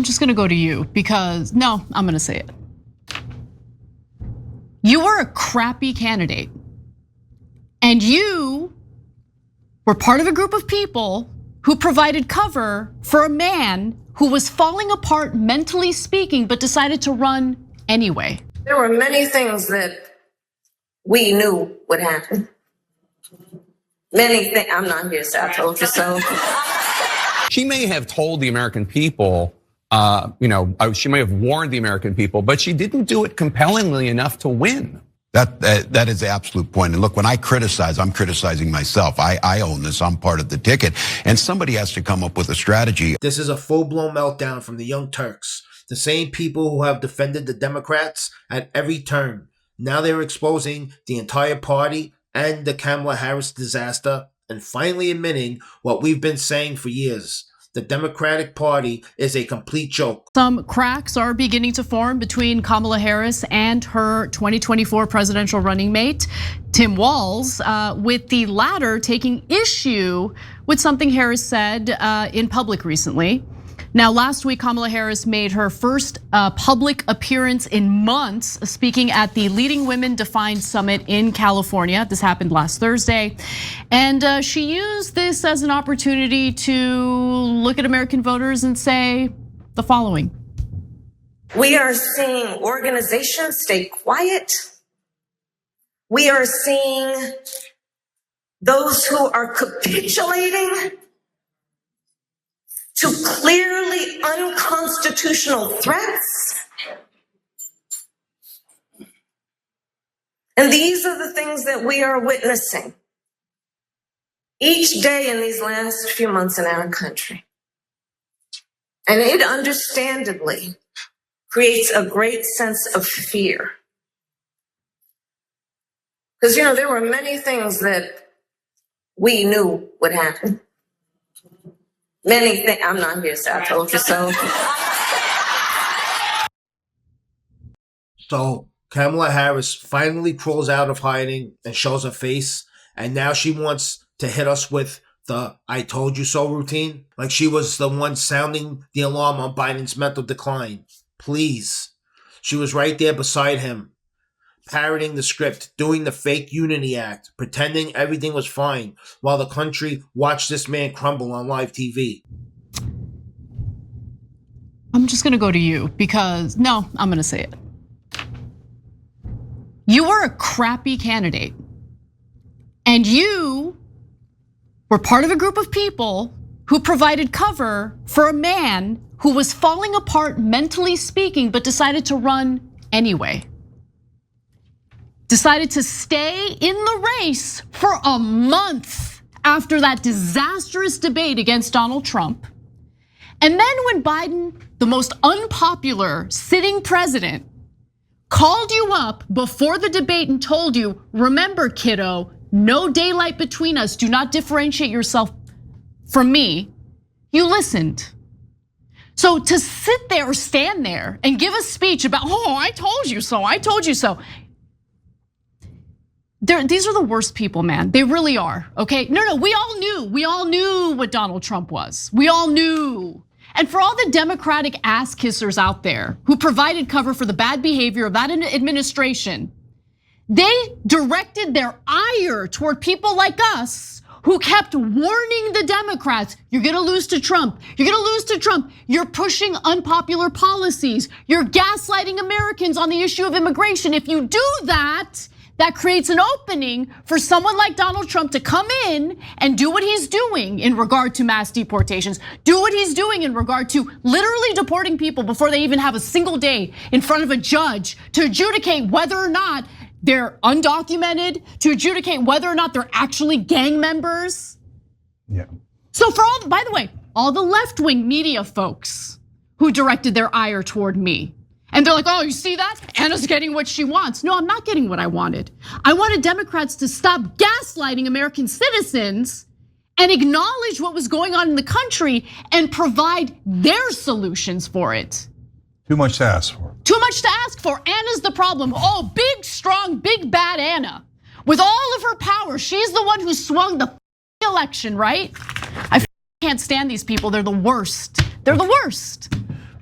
just gonna go to you because, no, I'm gonna say it. You were a crappy candidate. And you were part of a group of people who provided cover for a man who was falling apart mentally speaking, but decided to run anyway. There were many things that we knew would happen. Many things, I'm not here, so I told you so. She may have told the American people, she may have warned the American people, but she didn't do it compellingly enough to win. That is the absolute point. And look, when I criticize, I'm criticizing myself. I own this, I'm part of the ticket. And somebody has to come up with a strategy. This is a full-blown meltdown from the Young Turks. The same people who have defended the Democrats at every turn. Now they're exposing the entire party and the Kamala Harris disaster and finally admitting what we've been saying for years. The Democratic Party is a complete joke. Some cracks are beginning to form between Kamala Harris and her 2024 presidential running mate, Tim Walz, with the latter taking issue with something Harris said in public recently. Now, last week, Kamala Harris made her first public appearance in months, speaking at the Leading Women Defined Summit in California. This happened last Thursday. And she used this as an opportunity to look at American voters and say the following. We are seeing organizations stay quiet. We are seeing those who are capitulating to clearly unconstitutional threats. And these are the things that we are witnessing each day in these last few months in our country. And it understandably creates a great sense of fear. Because, there were many things that we knew would happen. Many things, I'm not here, so I told you so. So Kamala Harris finally crawls out of hiding and shows her face. And now she wants to hit us with the "I told you so" routine. Like she was the one sounding the alarm on Biden's mental decline. Please. She was right there beside him, parroting the script, doing the fake unity act, pretending everything was fine while the country watched this man crumble on live TV. I'm just gonna go to you because, no, I'm gonna say it. You were a crappy candidate. And you were part of a group of people who provided cover for a man who was falling apart mentally speaking, but decided to run anyway. Decided to stay in the race for a month after that disastrous debate against Donald Trump. And then when Biden, the most unpopular sitting president, called you up before the debate and told you, remember, kiddo, no daylight between us, do not differentiate yourself from me, you listened. So to sit there or stand there and give a speech about, I told you so, I told you so. These are the worst people, man. They really are, okay? No, we all knew what Donald Trump was. We all knew. And for all the Democratic ass kissers out there who provided cover for the bad behavior of that administration, they directed their ire toward people like us who kept warning the Democrats, you're gonna lose to Trump, you're gonna lose to Trump, you're pushing unpopular policies, you're gaslighting Americans on the issue of immigration. If you do that, that creates an opening for someone like Donald Trump to come in and do what he's doing in regard to mass deportations, do what he's doing in regard to literally deporting people before they even have a single day in front of a judge to adjudicate whether or not they're undocumented, to adjudicate whether or not they're actually gang members. Yeah. So for all, by the way, all the left-wing media folks who directed their ire toward me, and they're like, you see that? Anna's getting what she wants. No, I'm not getting what I wanted. I wanted Democrats to stop gaslighting American citizens and acknowledge what was going on in the country and provide their solutions for it. Too much to ask for. Too much to ask for. Anna's the problem. Big, strong, big, bad Anna. With all of her power, she's the one who swung the election, right? I can't stand these people. They're the worst. They're the worst.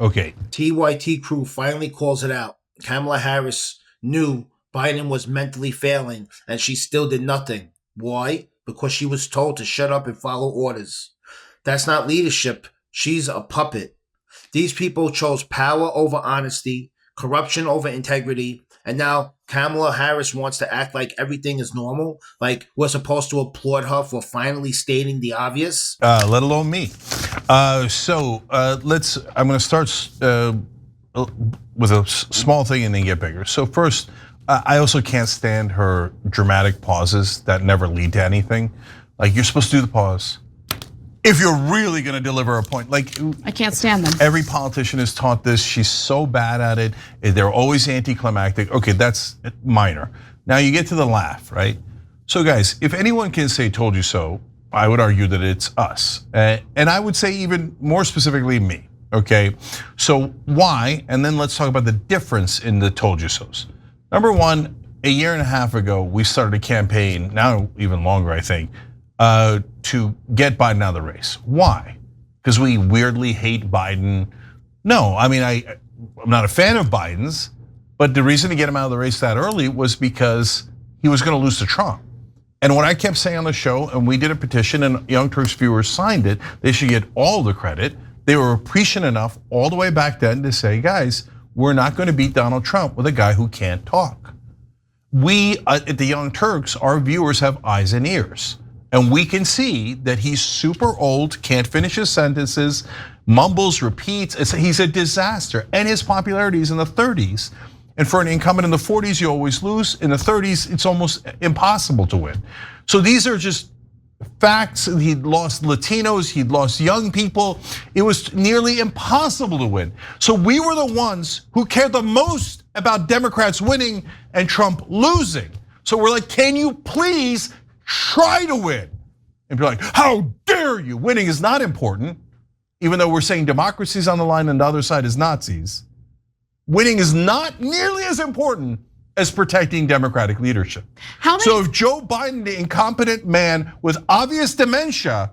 Okay. TYT crew finally calls it out. Kamala Harris knew Biden was mentally failing and she still did nothing. Why? Because she was told to shut up and follow orders. That's not leadership. She's a puppet. These people chose power over honesty, corruption over integrity, and now Kamala Harris wants to act like everything is normal, like we're supposed to applaud her for finally stating the obvious. Let alone me. I'm going to start with a small thing and then get bigger. So first, I also can't stand her dramatic pauses that never lead to anything. Like, you're supposed to do the pause if you're really gonna deliver a point. Like, I can't stand them. Every politician is taught this. She's so bad at it. They're always anticlimactic. Okay, that's minor. Now you get to the laugh, right? So guys, if anyone can say "told you so," I would argue that it's us. And I would say even more specifically me, okay? So why? And then let's talk about the difference in the "told you so's." Number one, a year and a half ago, we started a campaign, now even longer, I think, to get Biden out of the race. Why? Because we weirdly hate Biden? No, I mean, I'm not a fan of Biden's, but the reason to get him out of the race that early was because he was gonna lose to Trump. And what I kept saying on the show, and we did a petition and Young Turks viewers signed it, they should get all the credit. They were prescient enough all the way back then to say, guys, we're not gonna beat Donald Trump with a guy who can't talk. We at the Young Turks, our viewers have eyes and ears. And we can see that he's super old, can't finish his sentences, mumbles, repeats. He's a disaster. And his popularity is in the 30s. And for an incumbent in the 40s, you always lose. In the 30s, it's almost impossible to win. So these are just facts. He'd lost Latinos, he'd lost young people. It was nearly impossible to win. So we were the ones who cared the most about Democrats winning and Trump losing. So we're like, can you please try to win? And be like, how dare you? Winning is not important, even though we're saying democracy's on the line and the other side is Nazis. Winning is not nearly as important as protecting Democratic leadership. So if Joe Biden, the incompetent man with obvious dementia,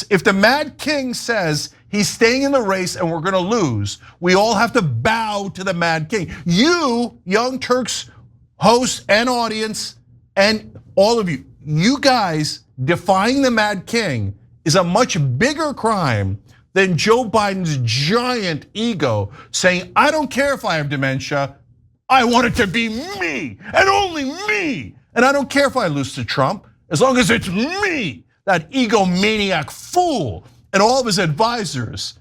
if the Mad King says he's staying in the race and we're gonna lose, we all have to bow to the Mad King. You, Young Turks host and audience, and all of you, you guys defying the Mad King is a much bigger crime than Joe Biden's giant ego saying, I don't care if I have dementia, I want it to be me and only me. And I don't care if I lose to Trump, as long as it's me. That egomaniac fool and all of his advisors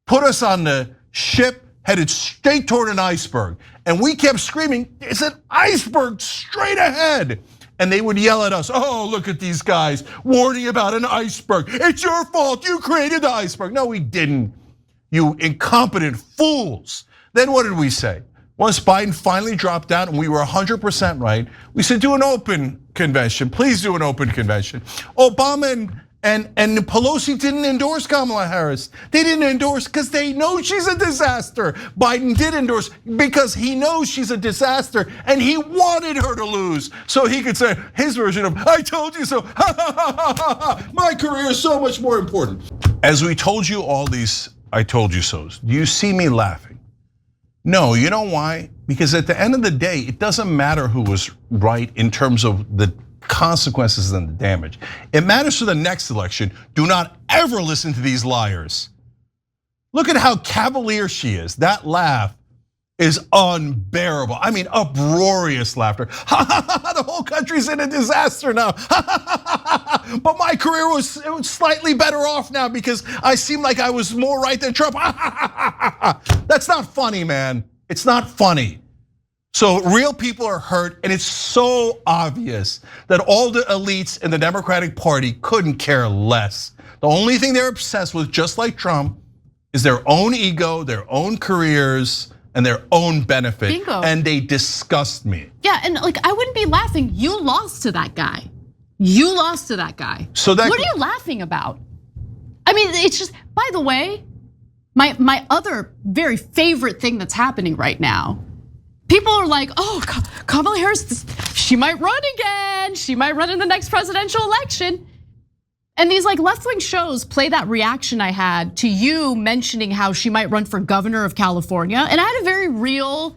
put us on the ship headed straight toward an iceberg. And we kept screaming, it's an iceberg straight ahead. And they would yell at us, oh, look at these guys warning about an iceberg. It's your fault, you created the iceberg. No, we didn't, you incompetent fools. Then what did we say? Once Biden finally dropped out and we were 100% right, we said do an open convention, please do an open convention. Obama and Pelosi didn't endorse Kamala Harris. They didn't endorse because they know she's a disaster. Biden did endorse because he knows she's a disaster and he wanted her to lose. So he could say his version of, I told you so, my career is so much more important. As we told you all these I told you so's, do you see me laughing? No, you know why? Because at the end of the day, it doesn't matter who was right in terms of the consequences and the damage. It matters for the next election. Do not ever listen to these liars. Look at how cavalier she is. That laugh is unbearable. I mean, uproarious laughter. The whole country's in a disaster now. But my career was slightly better off now because I seem like I was more right than Trump. That's not funny, man. It's not funny. So real people are hurt, and it's so obvious that all the elites in the Democratic Party couldn't care less. The only thing they're obsessed with, just like Trump, is their own ego, their own careers, and their own benefit. Bingo. And they disgust me. Yeah, and like I wouldn't be laughing. You lost to that guy. You lost to that guy. So that what are you laughing about? I mean, it's just, by the way, my other very favorite thing that's happening right now. People are like, oh, Kamala Harris, she might run again. She might run in the next presidential election. And these like left-wing shows play that reaction I had to you mentioning how she might run for governor of California. And I had a very real,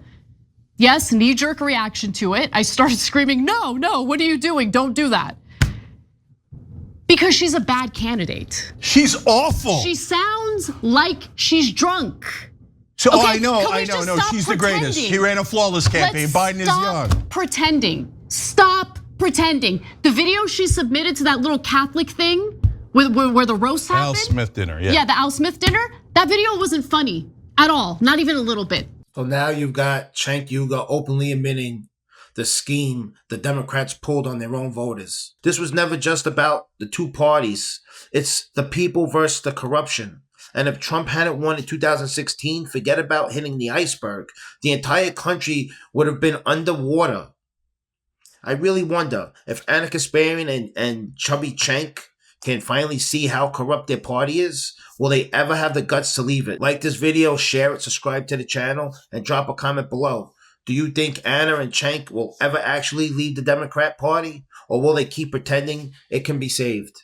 yes, knee-jerk reaction to it. I started screaming, no, what are you doing? Don't do that. Because she's a bad candidate. She's awful. She sounds like she's drunk. So Okay, I know, can we just no, stop she's the greatest. pretending? She ran a flawless campaign. Biden is young. Stop pretending. Stop pretending. The video she submitted to that little Catholic thing where the roast happened. Al Smith dinner, yeah. Yeah, the Al Smith dinner. That video wasn't funny at all, not even a little bit. So now you've got Cenk Uygur openly admitting the scheme the Democrats pulled on their own voters. This was never just about the two parties. It's the people versus the corruption. And if Trump hadn't won in 2016, forget about hitting the iceberg. The entire country would have been underwater. I really wonder if Anna Kasparian and Chubby Cenk can finally see how corrupt their party is. Will they ever have the guts to leave it? Like this video, share it, subscribe to the channel, and drop a comment below. Do you think Anna and Cenk will ever actually leave the Democrat Party? Or will they keep pretending it can be saved?